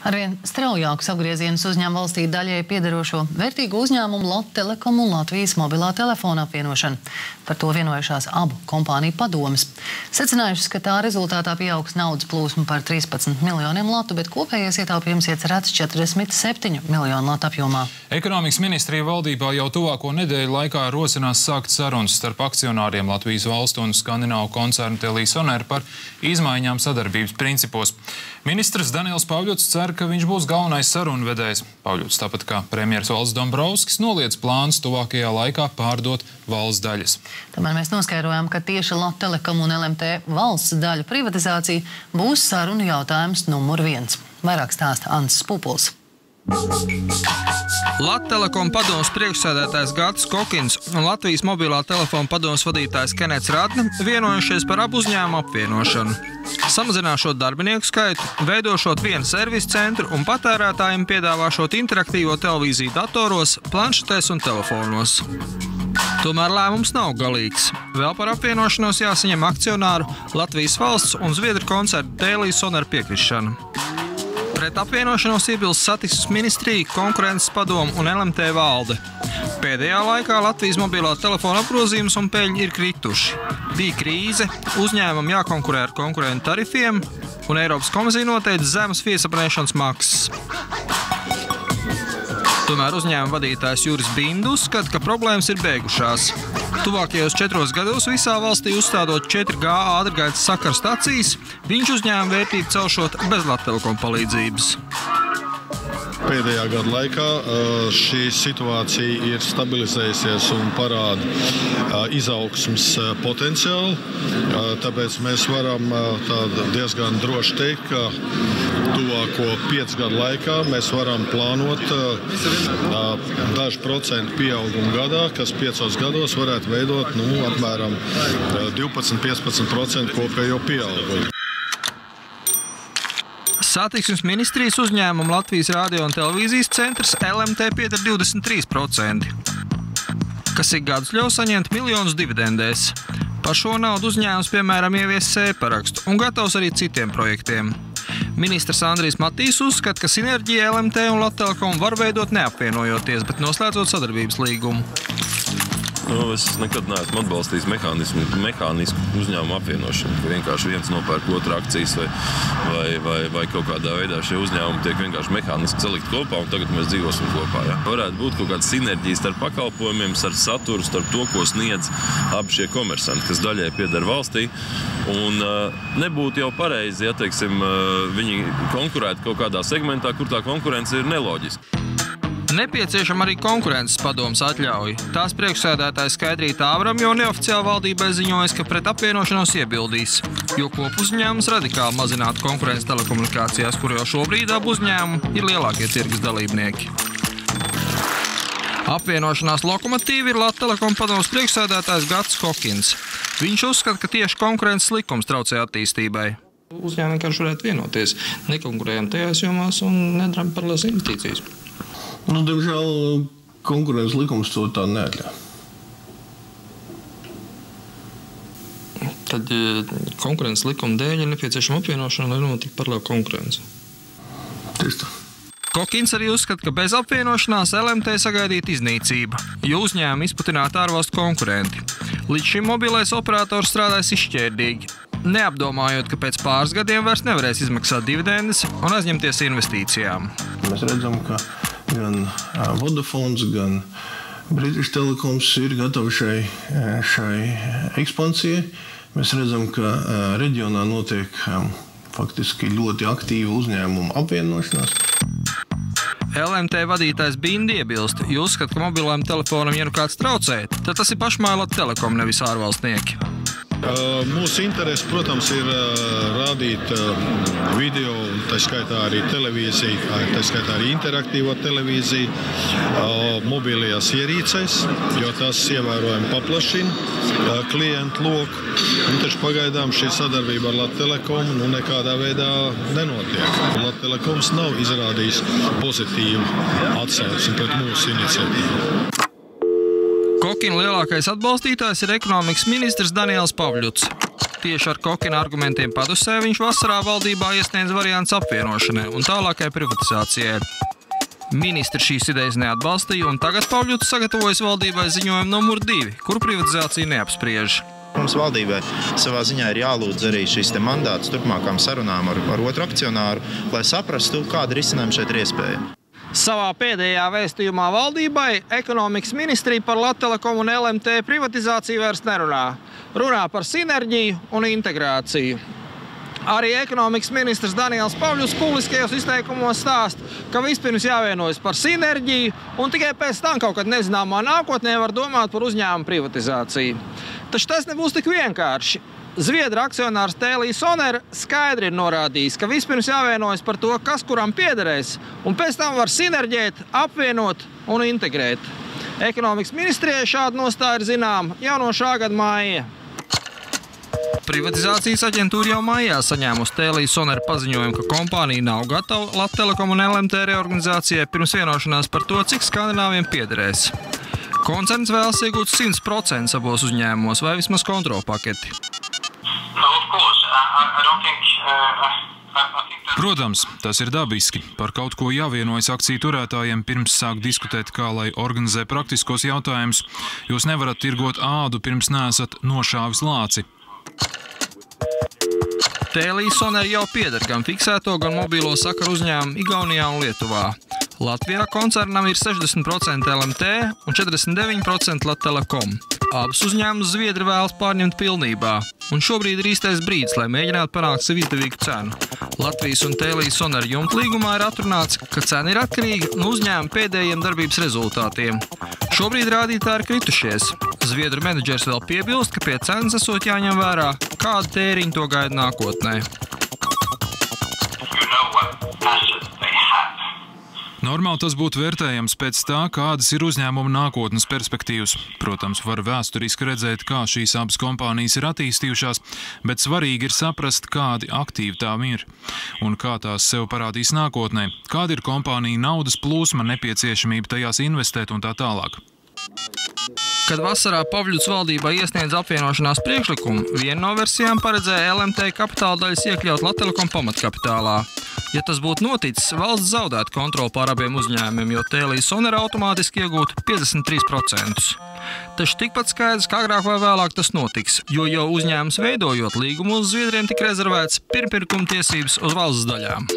Arvien straujākus apgriezienus uzņem valstī daļēji piederošo vērtīgu uzņēmumu Latelekom un Latvijas mobilā telefona apvienošana. Par to vienojušās abu kompāniju padomes. Secinājušas, ka tā rezultātā pieaugs naudas plūsma par 13 miljoniem latu, bet kopējais ietaupījums iecerēts 47 miljonu latu apjomā. Ekonomikas ministrija valdībā jau tuvāko nedēļu laikā rosinās sākt sarunas starp akcionāriem Latvijas valstu un skandināvu koncernu Tele-Sonera par izmaiņām sadarbības principos. Ministrs Daniels Pavļuts cer, ka viņš būs galvenais sarunvedējs. Pavļuts, tāpat kā premjers Valdis Dombrovskis, noliedz plānus tuvākajā laikā pārdot valsts daļas. Tomēr mēs noskaidrojām, ka tieši Latelekom un LMT valsts daļu privatizācija būs sarunu jautājums numur 1. Vairāk stāsta Ansis Pupuls. Latelekom padomes priekšsēdētājs Gatis Kokins un Latvijas mobilā telefona padomes vadītājs Kenets Radne vienojušies par abu uzņēmumu apvienošanu. Samazināšot darbinieku skaitu, veidošot vienu servisu centru un patērētājiem piedāvāšot interaktīvo televīziju datoros, planšetēs un telefonos. Tomēr lēmums nav galīgs. Vēl par apvienošanos jāsaņem akcionāru Latvijas valsts un Zviedru koncernu Tele-Sonera piekrišana. Pret apvienošanos iebilst Satiksmes ministrija, konkurences padome un LMT valde. Pēdējā laikā Latvijas mobilā telefona apgrozījums un peļņi ir krituši. Bija krīze, uzņēmumam jākonkurē ar konkurentu tarifiem, un Eiropas komisija noteica zemes viesabonēšanas maksas. Tomēr uzņēmuma vadītājs Juris Bindu uzskata, ka problēmas ir beigušās. Tuvākajos 4 gados visā valstī uzstādot 4G ātrgaitas sakaru stacijas, viņš uzņēmuma vērtību celšot bez Latelekom palīdzības. Pēdējā gada laikā šī situācija ir stabilizējusies un parāda izaugsmes potenciālu. Tāpēc mēs varam diezgan droši teikt, ka tuvāko 5 gadu laikā mēs varam plānot dažu procentu pieaugumu gadā, kas 5 gados varētu veidot apmēram 12–15% kopējo pieaugumu. Satiksmes ministrijas uzņēmuma Latvijas radio un televīzijas centrs LMT pieder 23%, kas ik gadus ļauj saņemt miljonus dividendēs. Par šo naudu uzņēmums, piemēram, ievies sēparakstu un gatavs arī citiem projektiem. Ministrs Andrijs Matīs uzskata, ka sinerģija LMT un Latelekom var veidot neapvienojoties, bet noslēdzot sadarbības līgumu. Es nekad neesmu atbalstījis mehānisku uzņēmumu apvienošanu, ka vienkārši viens nopērk otru akcijas vai kaut kādā veidā šie uzņēmumi tiek vienkārši mehāniski salikt kopā un tagad mēs dzīvosim kopā. Ja? Varētu būt kaut kāda sinerģija starp pakalpojumiem, starp saturu, starp to, ko sniedz abi šie komersanti, kas daļai pieder valstī. Un nebūtu jau pareizi, ja viņi konkurētu kaut kādā segmentā, kur tā konkurence ir neloģiska. Nepieciešama arī konkurences padomes atļauja. Tās priekšsēdētājs Skaidrīta Āvramjo neoficiāli valdībai ziņojas, ka pret apvienošanos iebildīs, jo kopuzņēmums radikāli mazinātu konkurences telekomunikācijās, kur jau šobrīd abu uzņēmumu ir lielākie tirgus dalībnieki. Apvienošanās lokomotīva ir Latelekom padomes priekšsēdētājs Gatis Kokins. Viņš uzskata, ka tieši konkurences likums traucē attīstībai. Uzņēmumi vienkārši varētu vienoties, nekonkurējam tajās jomās un nedarām paralēlas investīcijas. Diemžēl konkurences likums to tā neatļauj. Tad konkurences likuma dēļ ir nepieciešama apvienošana, lai notiktu paralēla konkurence. Tieši tā. Kokins arī uzskata, ka bez apvienošanās LMT sagaidītu iznīcība, jo uzņēmumi izputinātu ārvalstu konkurenti. Līdz šim mobilais operators strādājas izšķērdīgi, neapdomājot, ka pēc pāris gadiem vairs nevarēs izmaksāt dividendes un aizņemties investīcijām. Mēs redzam, ka gan Vodafons, gan British Telekoms ir gatavi šai ekspansijai. Mēs redzam, ka reģionā notiek faktiski ļoti aktīva uzņēmuma apvienošanās. LMT vadītājs Bindi iebilst, jo uzskata, ka mobilajam telefonam, ja nu kāds traucē, tad tas ir pašmāja Latelekom, nevis ārvalstnieki. Mūsu interese, protams, ir rādīt video, tā skaitā arī televīziju, tā skaitā arī interaktīvo televīziju mobilajās ierīcēs, jo tas ievērojami paplašina klientu loku. Taču pagaidām šī sadarbība ar Latelekom nekādā veidā nenotiek. Latelekoms nav izrādījis pozitīvu atsauksmi pret mūsu iniciatīvu. Kokina lielākais atbalstītājs ir ekonomikas ministrs Daniels Pavļuts. Tieši ar Kokina argumentiem padusē viņš vasarā valdībā iesniedz variants apvienošanai un tālākai privatizācijai. Ministri šīs idejas neatbalstīja, un tagad Pavļuts sagatavojas valdībai ziņojumu numur 2, kur privatizācija neapspriež. Mums valdībai savā ziņā ir jālūdz arī šis mandāts turpmākām sarunām ar otru akcionāru, lai saprastu, kāda risinājuma šeit ir iespējama. Savā pēdējā vēstījumā valdībai ekonomikas ministrija par Latvtelekom un LMT privatizāciju vairs nerunā. Runā par sinerģiju un integrāciju. Arī ekonomikas ministrs Daniels Pavļuts publiskajos izteikumos stāsta, ka vispirms jāvienojas par sinerģiju un tikai pēc tam kaut kad nezināmā nākotnē var domāt par uzņēmumu privatizāciju. Taču tas nebūs tik vienkārši. Zviedru akcionārs TeliSonera skaidri ir norādījis, ka vispirms jāvienojas par to, kas kuram piederēs, un pēc tam var sinerģēt, apvienot un integrēt. Ekonomikas ministrijai šāda nostāja ir zinām jau no šā gada māja. Privatizācijas aģentūra jau maijā saņēmusi TeliSonera paziņojumu, ka kompānija nav gatava Latvtelekom un LMT reorganizācijai pirms vienošanās par to, cik skandināviem piederēs. Koncerns vēlas iegūt 100% abos uzņēmumos vai vismaz kontrolpaketi. Protams, tas ir dabiski. Par kaut ko jāvienojas akciju turētājiem pirms sāk diskutēt, kā lai organizē praktiskos jautājumus. Jūs nevarat tirgot ādu, pirms neesat nošāvis lāci. TeliSonera jau pieder gan fiksēto, gan mobīlo sakaru uzņēmumu Igaunijā un Lietuvā. Latvijā koncernam ir 60% LMT un 49% Latvtelekom. Abus uzņēmumus Zviedri vēlas pārņemt pilnībā, un šobrīd ir īstais brīdis, lai mēģinātu panākt sev izdevīgu cenu. Latvijas un TeliSonera jumtlīgumā ir atrunāts, ka cena ir atkarīga no uzņēmuma pēdējiem darbības rezultātiem. Šobrīd rādītāji ir kritušies. Zviedru menedžers vēl piebilst, ka pie cenas esot jāņem vērā, kāda tēriņa to gaida nākotnē. Normāli tas būtu vērtējams pēc tā, kādas ir uzņēmuma nākotnes perspektīvas. Protams, var vēsturiski redzēt, kā šīs abas kompānijas ir attīstījušās, bet svarīgi ir saprast, kādi aktīvi tām ir un kā tās sev parādīs nākotnē, kāda ir kompānija naudas plūsma, nepieciešamība tajās investēt un tā tālāk. Kad vasarā Pavļuts valdībā iesniedz apvienošanās priekšlikumu, viena no versijām paredzēja LMT kapitāla daļas iekļaut Latvtelekom pamatkapitālā. Ja tas būtu noticis, valsts zaudētu kontroli pār abiem uzņēmumiem, jo TeliSonera automātiski iegūtu 53%. Taču tikpat skaidrs, ka agrāk vai vēlāk tas notiks, jo jau uzņēmums veidojot līgumu uz Zviedriem tika rezervēts pirmpirkuma tiesības uz valsts daļām.